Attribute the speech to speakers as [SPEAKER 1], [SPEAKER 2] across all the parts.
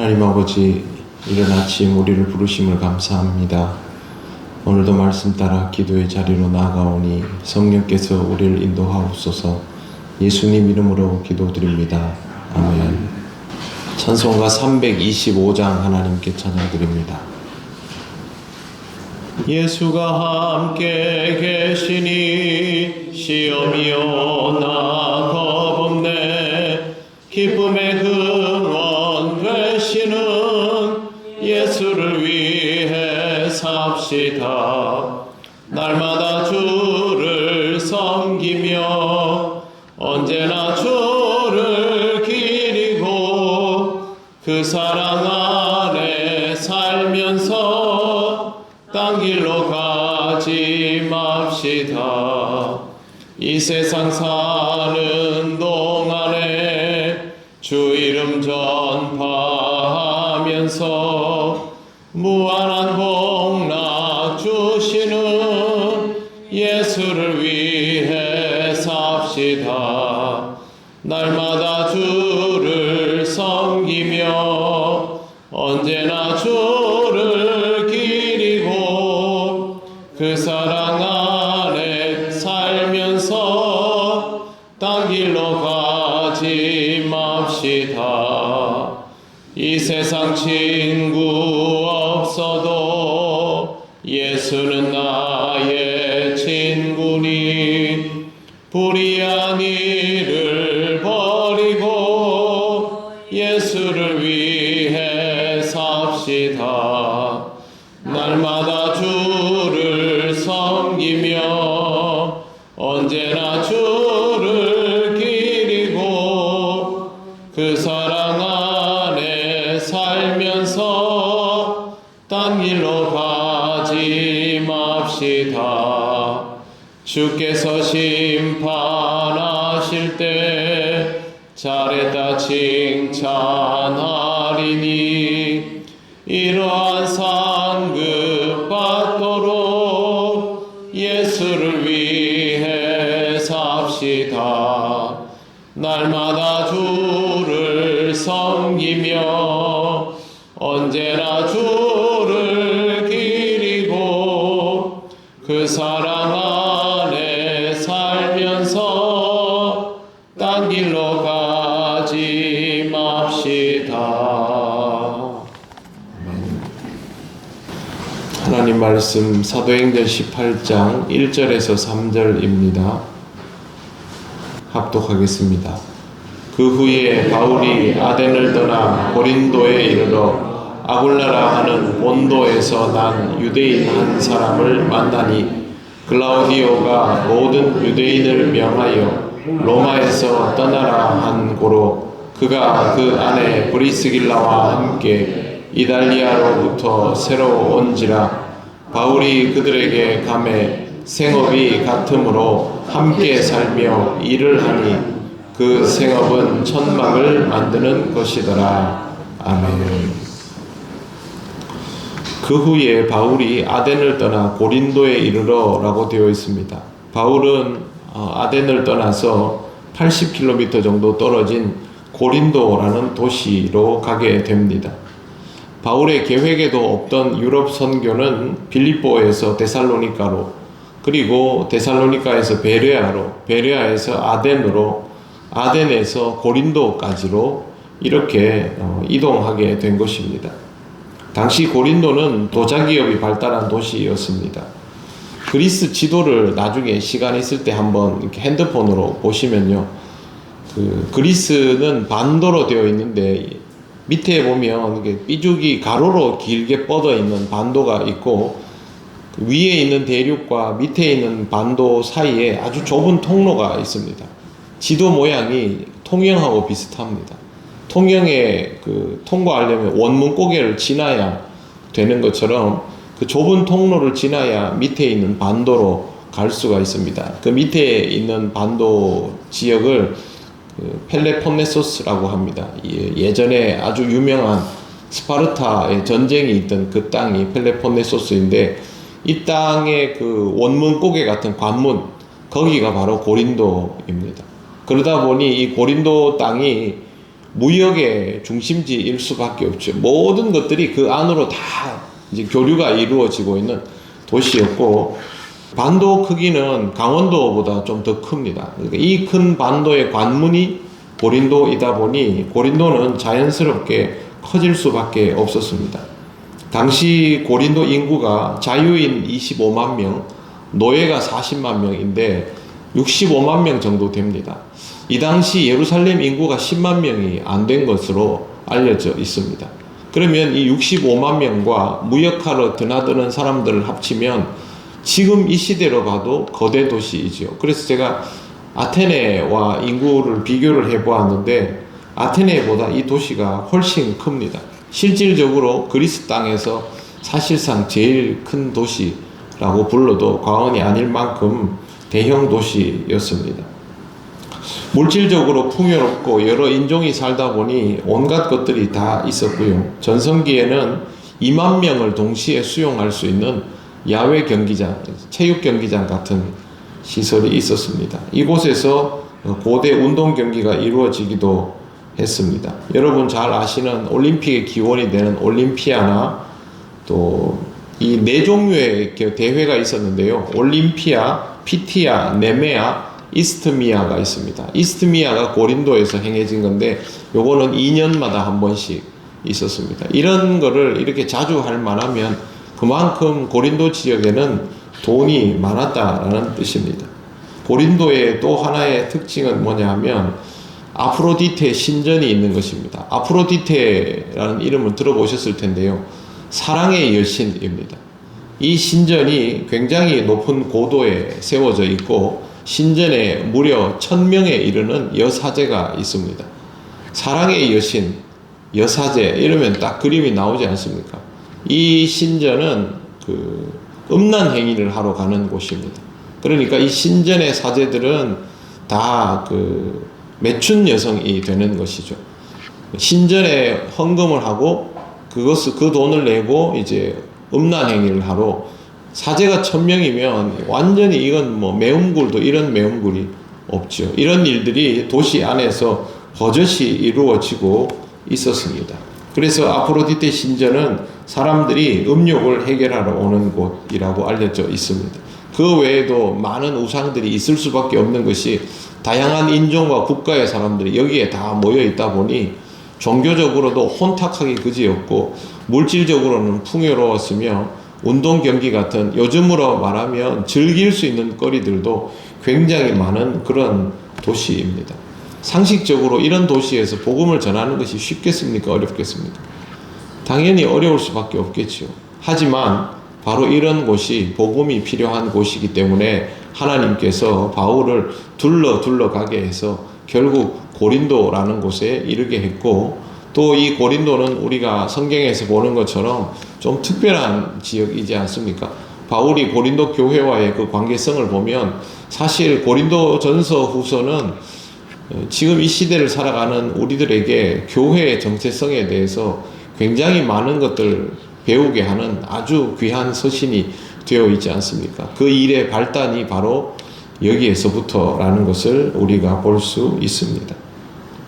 [SPEAKER 1] 하나님 아버지, 이른 아침 우리를 부르심을 감사합니다. 오늘도 말씀 따라 기도의 자리로 나아가오니 성령께서 우리를 인도하옵소서. 예수님 이름으로 기도드립니다. 아멘. 찬송가 325장 하나님께 찬양드립니다. 예수가 함께 계시니 시험이 오나 겁없네. 기쁨의 근원 되시는 예수를 위해 삽시다. 날마다 주를 섬기며 언제나 주를 기리고 그 사랑 안에 살면서 딴 길로 가지 맙시다. 이 세상 사는 동안에 주 이름 전파하면서 무한한 복락 주시는 예수를 위해 삽시다. 날마다 주를 섬기며 언제나 주를 기리고 그 사랑 안에 살면서 딴 길로 가지 맙시다. 이 세상 친구 없어도 예수는 나의 친구니 불의한 일을 버리고 예수를 위해 삽시다. 날마다 주를 섬기며 언제나 주를 기리고 그 사랑 안에 살면서 딴 길로 가지 맙시다. 주께서 심판하실 때 잘했다 칭찬하리니 이러한 상급 받도록 예수를 위해 삽시다. 날마다 주를 섬기며 언제나 주를 기리고 그 사랑 안에 살면서 딴 길로 가지 맙시다. 하나님 말씀 사도행전 18장 1절에서 3절입니다. 합독하겠습니다. 그 후에 바울이 아덴을 떠나 고린도에 이르러 아굴라라 하는 본도에서 난 유대인 한 사람을 만나니 글라우디오가 모든 유대인을 명하여 로마에서 떠나라 한 고로 그가 그 안에 브리스길라와 함께 이달리아로부터 새로 온지라. 바울이 그들에게 감해 생업이 같으므로 함께 살며 일을 하니 그 생업은 천막을 만드는 것이더라. 아멘. 그 후에 바울이 아덴을 떠나 고린도에 이르러 라고 되어 있습니다. 바울은 아덴을 떠나서 80km 정도 떨어진 고린도라는 도시로 가게 됩니다. 바울의 계획에도 없던 유럽 선교는 빌립보에서 데살로니가로, 그리고 데살로니가에서 베레아로, 베레아에서 아덴으로, 아덴에서 고린도까지로 이렇게 이동하게 된 것입니다. 당시 고린도는 도자기업이 발달한 도시였습니다. 그리스 지도를 나중에 시간 있을 때 한번 이렇게 핸드폰으로 보시면요, 그리스는 반도로 되어 있는데 밑에 보면 이게 삐죽이 가로로 길게 뻗어 있는 반도가 있고 위에 있는 대륙과 밑에 있는 반도 사이에 아주 좁은 통로가 있습니다. 지도 모양이 통영하고 비슷합니다. 통영에 통과하려면 원문 고개를 지나야 되는 것처럼 그 좁은 통로를 지나야 밑에 있는 반도로 갈 수가 있습니다. 그 밑에 있는 반도 지역을 펠레폰네소스라고 합니다. 예전에 아주 유명한 스파르타의 전쟁이 있던 그 땅이 펠레폰네소스인데 이 땅의 그 원문 고개 같은 관문, 거기가 바로 고린도입니다. 그러다 보니 이 고린도 땅이 무역의 중심지일 수밖에 없죠. 모든 것들이 그 안으로 다 이제 교류가 이루어지고 있는 도시였고, 반도 크기는 강원도보다 좀 더 큽니다. 그러니까 이 큰 반도의 관문이 고린도이다 보니 고린도는 자연스럽게 커질 수밖에 없었습니다. 당시 고린도 인구가 자유인 25만 명, 노예가 40만 명인데 65만 명 정도 됩니다. 이 당시 예루살렘 인구가 10만 명이 안 된 것으로 알려져 있습니다. 그러면 이 65만 명과 무역하러 드나드는 사람들을 합치면 지금 이 시대로 봐도 거대 도시이죠. 그래서 제가 아테네와 인구를 비교를 해보았는데 아테네보다 이 도시가 훨씬 큽니다. 실질적으로 그리스 땅에서 사실상 제일 큰 도시라고 불러도 과언이 아닐 만큼 대형 도시였습니다. 물질적으로 풍요롭고 여러 인종이 살다 보니 온갖 것들이 다 있었고요. 전성기에는 2만 명을 동시에 수용할 수 있는 야외 경기장, 체육 경기장 같은 시설이 있었습니다. 이곳에서 고대 운동 경기가 이루어지기도 했습니다. 여러분 잘 아시는 올림픽의 기원이 되는 올림피아나 또 이 네 종류의 대회가 있었는데요. 올림피아, 피티아, 네메아, 이스트미아가 있습니다. 이스트미아가 고린도에서 행해진 건데 요거는 2년마다 한 번씩 있었습니다. 이런 거를 이렇게 자주 할 만하면 그만큼 고린도 지역에는 돈이 많았다라는 뜻입니다. 고린도의 또 하나의 특징은 뭐냐 하면 아프로디테 신전이 있는 것입니다. 아프로디테라는 이름을 들어보셨을 텐데요. 사랑의 여신입니다. 이 신전이 굉장히 높은 고도에 세워져 있고 신전에 무려 1000명에 이르는 여사제가 있습니다. 사랑의 여신, 여사제 이러면 딱 그림이 나오지 않습니까? 이 신전은 그 음란 행위를 하러 가는 곳입니다. 그러니까 이 신전의 사제들은 다 그 매춘 여성이 되는 것이죠. 신전에 헌금을 하고 그 돈을 내고 이제 음란 행위를 하러 사제가 1000명이면 완전히 이건 뭐 매운굴도 이런 매운굴이 없죠. 이런 일들이 도시 안에서 버젓이 이루어지고 있었습니다. 그래서 아프로디테 신전은 사람들이 음욕을 해결하러 오는 곳이라고 알려져 있습니다. 그 외에도 많은 우상들이 있을 수밖에 없는 것이 다양한 인종과 국가의 사람들이 여기에 다 모여 있다 보니 종교적으로도 혼탁하기 그지없고 물질적으로는 풍요로웠으며 운동 경기 같은 요즘으로 말하면 즐길 수 있는 거리들도 굉장히 많은 그런 도시입니다. 상식적으로 이런 도시에서 복음을 전하는 것이 쉽겠습니까? 어렵겠습니까? 당연히 어려울 수밖에 없겠죠. 하지만 바로 이런 곳이 복음이 필요한 곳이기 때문에 하나님께서 바울을 둘러가게 해서 결국 고린도라는 곳에 이르게 했고, 또 이 고린도는 우리가 성경에서 보는 것처럼 좀 특별한 지역이지 않습니까? 바울이 고린도 교회와의 그 관계성을 보면 사실 고린도 전서 후서는 지금 이 시대를 살아가는 우리들에게 교회의 정체성에 대해서 굉장히 많은 것들 배우게 하는 아주 귀한 서신이 되어 있지 않습니까? 그 일의 발단이 바로 여기에서부터라는 것을 우리가 볼 수 있습니다.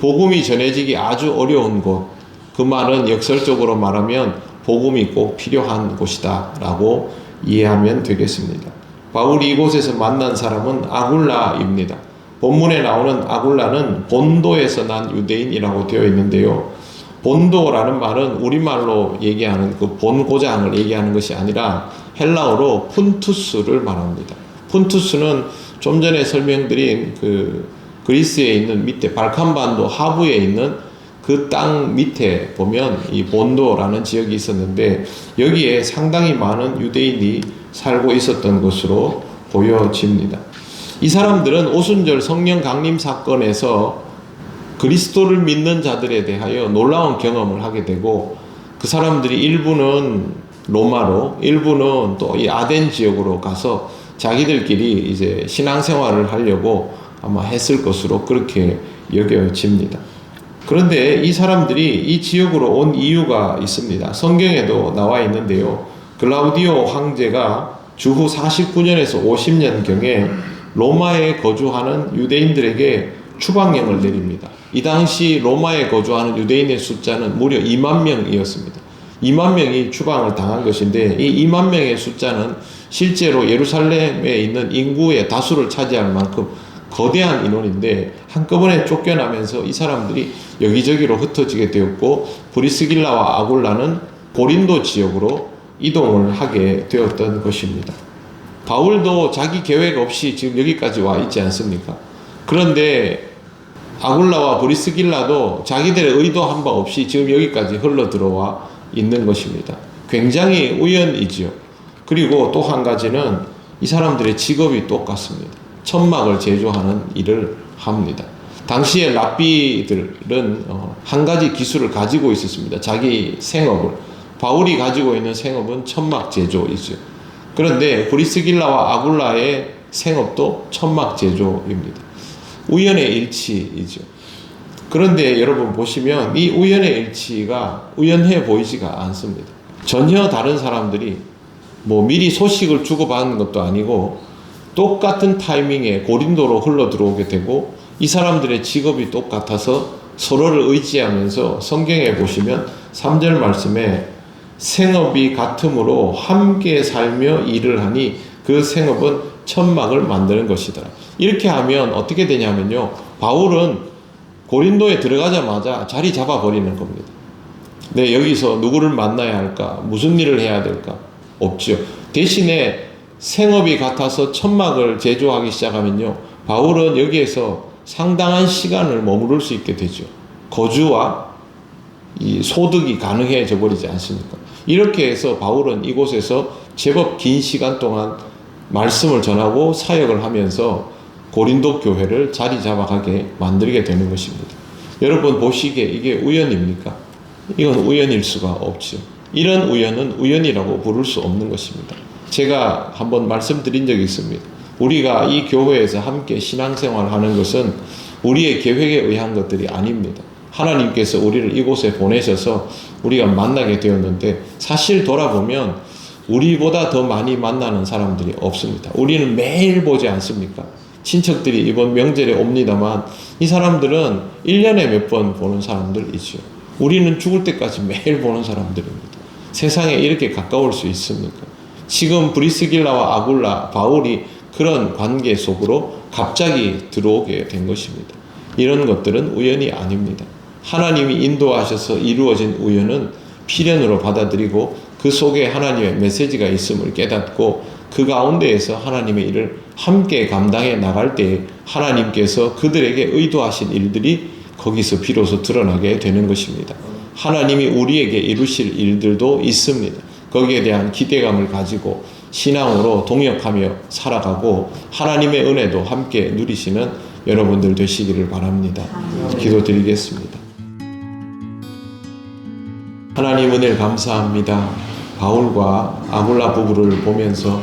[SPEAKER 1] 복음이 전해지기 아주 어려운 곳, 그 말은 역설적으로 말하면 복음이 꼭 필요한 곳이다 라고 이해하면 되겠습니다. 바울이 이곳에서 만난 사람은 아굴라입니다. 본문에 나오는 아굴라는 본도에서 난 유대인이라고 되어 있는데요. 본도라는 말은 우리말로 얘기하는 그 본고장을 얘기하는 것이 아니라 헬라어로 푼투스를 말합니다. 푼투스는 좀 전에 설명드린 그 그리스에 있는 밑에 발칸반도 하부에 있는 그 땅 밑에 보면 이 본도라는 지역이 있었는데 여기에 상당히 많은 유대인이 살고 있었던 것으로 보여집니다. 이 사람들은 오순절 성령 강림 사건에서 그리스도를 믿는 자들에 대하여 놀라운 경험을 하게 되고 그 사람들이 일부는 로마로 일부는 또 이 아덴 지역으로 가서 자기들끼리 이제 신앙생활을 하려고 아마 했을 것으로 그렇게 여겨집니다. 그런데 이 사람들이 이 지역으로 온 이유가 있습니다. 성경에도 나와 있는데요. 글라우디오 황제가 주후 49년에서 50년경에 로마에 거주하는 유대인들에게 추방령을 내립니다. 이 당시 로마에 거주하는 유대인의 숫자는 무려 2만 명이었습니다. 2만 명이 추방을 당한 것인데, 이 2만 명의 숫자는 실제로 예루살렘에 있는 인구의 다수를 차지할 만큼 거대한 인원인데, 한꺼번에 쫓겨나면서 이 사람들이 여기저기로 흩어지게 되었고, 브리스길라와 아굴라는 고린도 지역으로 이동을 하게 되었던 것입니다. 바울도 자기 계획 없이 지금 여기까지 와 있지 않습니까? 그런데 아굴라와 브리스길라도 자기들의 의도한 바 없이 지금 여기까지 흘러 들어와 있는 것입니다. 굉장히 우연이지요. 그리고 또 한 가지는 이 사람들의 직업이 똑같습니다. 천막을 제조하는 일을 합니다. 당시에 랍비들은 한 가지 기술을 가지고 있었습니다. 자기 생업을. 바울이 가지고 있는 생업은 천막 제조이죠. 그런데 브리스길라와 아굴라의 생업도 천막 제조입니다. 우연의 일치이죠. 그런데 여러분 보시면 이 우연의 일치가 우연해 보이지가 않습니다. 전혀 다른 사람들이 미리 소식을 주고받은 것도 아니고 똑같은 타이밍에 고린도로 흘러 들어오게 되고, 이 사람들의 직업이 똑같아서 서로를 의지하면서 성경에 보시면 3절 말씀에 생업이 같으므로 함께 살며 일을 하니 그 생업은 천막을 만드는 것이더라. 이렇게 하면 어떻게 되냐면요, 바울은 고린도에 들어가자마자 자리 잡아버리는 겁니다. 네, 여기서 누구를 만나야 할까? 무슨 일을 해야 될까? 없죠. 대신에 생업이 같아서 천막을 제조하기 시작하면요, 바울은 여기에서 상당한 시간을 머무를 수 있게 되죠. 거주와 이 소득이 가능해져 버리지 않습니까? 이렇게 해서 바울은 이곳에서 제법 긴 시간 동안 말씀을 전하고 사역을 하면서 고린도 교회를 자리 잡아가게 만들게 되는 것입니다. 여러분 보시기에 이게 우연입니까? 이건 우연일 수가 없죠. 이런 우연은 우연이라고 부를 수 없는 것입니다. 제가 한번 말씀드린 적이 있습니다. 우리가 이 교회에서 함께 신앙생활을 하는 것은 우리의 계획에 의한 것들이 아닙니다. 하나님께서 우리를 이곳에 보내셔서 우리가 만나게 되었는데, 사실 돌아보면 우리보다 더 많이 만나는 사람들이 없습니다. 우리는 매일 보지 않습니까? 친척들이 이번 명절에 옵니다만 이 사람들은 1년에 몇 번 보는 사람들이죠. 우리는 죽을 때까지 매일 보는 사람들입니다. 세상에 이렇게 가까울 수 있습니까? 지금 브리스길라와 아굴라, 바울이 그런 관계 속으로 갑자기 들어오게 된 것입니다. 이런 것들은 우연이 아닙니다. 하나님이 인도하셔서 이루어진 우연은 필연으로 받아들이고 그 속에 하나님의 메시지가 있음을 깨닫고 그 가운데에서 하나님의 일을 함께 감당해 나갈 때 하나님께서 그들에게 의도하신 일들이 거기서 비로소 드러나게 되는 것입니다. 하나님이 우리에게 이루실 일들도 있습니다. 거기에 대한 기대감을 가지고 신앙으로 동역하며 살아가고 하나님의 은혜도 함께 누리시는 여러분들 되시기를 바랍니다. 기도드리겠습니다. 하나님 은혜를 감사합니다. 바울과 아굴라 부부를 보면서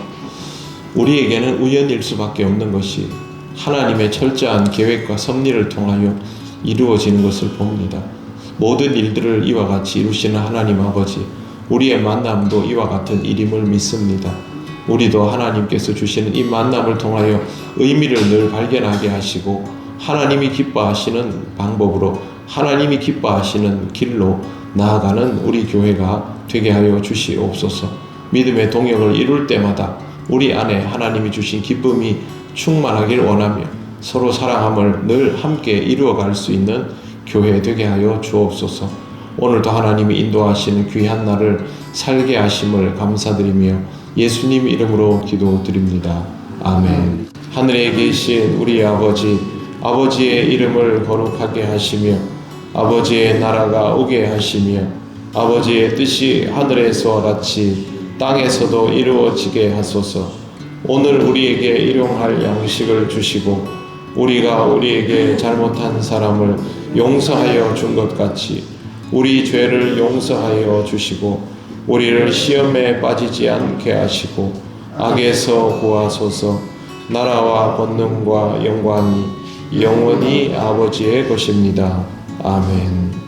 [SPEAKER 1] 우리에게는 우연일 수밖에 없는 것이 하나님의 철저한 계획과 섭리를 통하여 이루어지는 것을 봅니다. 모든 일들을 이와 같이 이루시는 하나님 아버지, 우리의 만남도 이와 같은 일임을 믿습니다. 우리도 하나님께서 주시는 이 만남을 통하여 의미를 늘 발견하게 하시고 하나님이 기뻐하시는 방법으로 하나님이 기뻐하시는 길로 나아가는 우리 교회가 되게 하여 주시옵소서. 믿음의 동역을 이룰 때마다 우리 안에 하나님이 주신 기쁨이 충만하길 원하며 서로 사랑함을 늘 함께 이루어갈 수 있는 교회 되게 하여 주옵소서. 오늘도 하나님이 인도하시는 귀한 날을 살게 하심을 감사드리며 예수님 이름으로 기도드립니다. 아멘. 하늘에 계신 우리 아버지, 아버지의 이름을 거룩하게 하시며 아버지의 나라가 오게 하시며 아버지의 뜻이 하늘에서와 같이 땅에서도 이루어지게 하소서. 오늘 우리에게 일용할 양식을 주시고 우리가 우리에게 잘못한 사람을 용서하여 준 것 같이 우리 죄를 용서하여 주시고 우리를 시험에 빠지지 않게 하시고 악에서 구하소서. 나라와 권능과 영광이 영원히 아버지의 것입니다. 아멘.